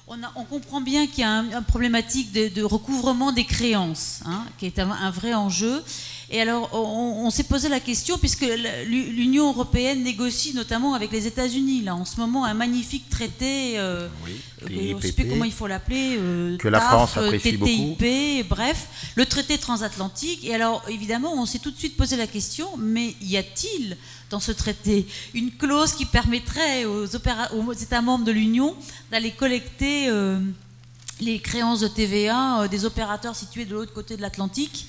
On comprend bien qu'il y a une problématique de recouvrement des créances, hein, qui est un vrai enjeu. Et alors, on s'est posé la question, puisque l'Union européenne négocie notamment avec les États-Unis, là, en ce moment, un magnifique traité, je ne sais plus comment il faut l'appeler, que la France apprécie TTIP, beaucoup. Bref, le traité transatlantique. Et alors, évidemment, on s'est tout de suite posé la question, mais y a-t-il dans ce traité une clause qui permettrait aux États membres de l'Union d'aller collecter les créances de TVA des opérateurs situés de l'autre côté de l'Atlantique,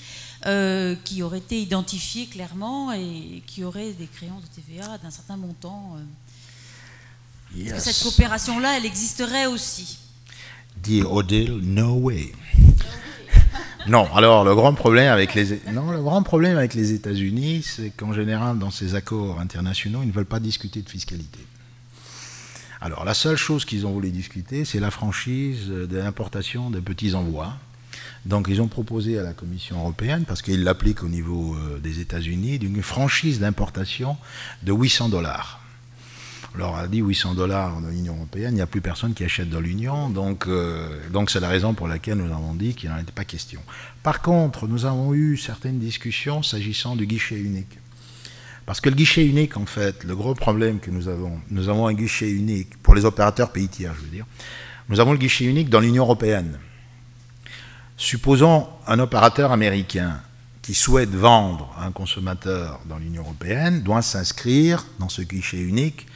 qui auraient été identifiés clairement et qui auraient des créances de TVA d'un certain montant. Est-ce que cette coopération-là, elle existerait aussi? Dear Odile, no way. Non, alors le grand problème avec les États-Unis, c'est qu'en général, dans ces accords internationaux, ils ne veulent pas discuter de fiscalité. Alors la seule chose qu'ils ont voulu discuter, c'est la franchise de l'importation de petits envois. Donc ils ont proposé à la Commission européenne, parce qu'ils l'appliquent au niveau des États-Unis, une franchise d'importation de $800. Alors on a dit $800 dans l'Union européenne, il n'y a plus personne qui achète dans l'Union, donc c'est la raison pour laquelle nous avons dit qu'il n'en était pas question. Par contre, nous avons eu certaines discussions s'agissant du guichet unique. Parce que le guichet unique, en fait, le gros problème que nous avons un guichet unique, pour les opérateurs pays tiers, je veux dire, nous avons le guichet unique dans l'Union européenne. Supposons un opérateur américain qui souhaite vendre à un consommateur dans l'Union européenne doit s'inscrire dans ce guichet unique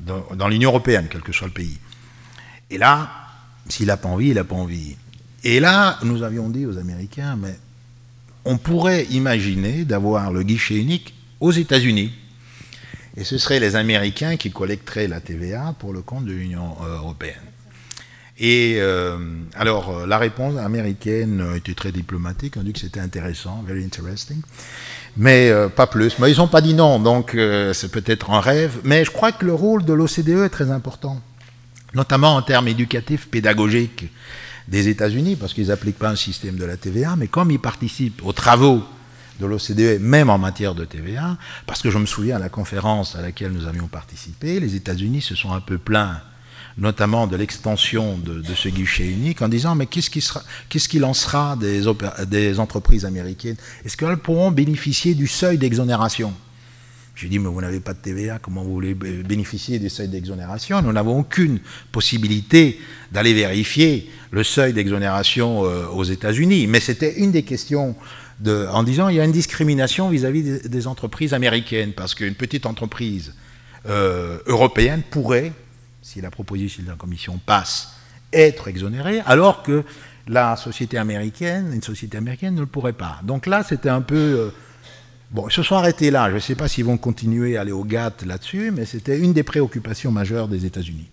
dans l'Union européenne, quel que soit le pays. Et là, s'il n'a pas envie, il n'a pas envie. Et là, nous avions dit aux Américains, mais on pourrait imaginer d'avoir le guichet unique aux États-Unis. Et ce seraient les Américains qui collecteraient la TVA pour le compte de l'Union européenne. Et alors, la réponse américaine était très diplomatique, on dit que c'était intéressant, very interesting, mais pas plus. Mais ils n'ont pas dit non, donc c'est peut-être un rêve. Mais je crois que le rôle de l'OCDE est très important, notamment en termes éducatifs, pédagogiques des États-Unis, parce qu'ils n'appliquent pas un système de la TVA, mais comme ils participent aux travaux de l'OCDE, même en matière de TVA, parce que je me souviens à la conférence à laquelle nous avions participé, les États-Unis se sont un peu plaints notamment de l'extension de ce guichet unique, en disant mais qu'est-ce qu'il en sera des entreprises américaines? Est-ce qu'elles pourront bénéficier du seuil d'exonération? J'ai dit mais vous n'avez pas de TVA, comment vous voulez bénéficier du seuil d'exonération? Nous n'avons aucune possibilité d'aller vérifier le seuil d'exonération aux États-Unis. Mais c'était une des questions en disant il y a une discrimination vis-à-vis des entreprises américaines, parce qu'une petite entreprise européenne pourrait, si la proposition de la Commission passe, être exonérée, alors que une société américaine ne le pourrait pas. Donc là, c'était un peu... bon, ils se sont arrêtés là. Je ne sais pas s'ils vont continuer à aller au GATT là-dessus, mais c'était une des préoccupations majeures des États-Unis.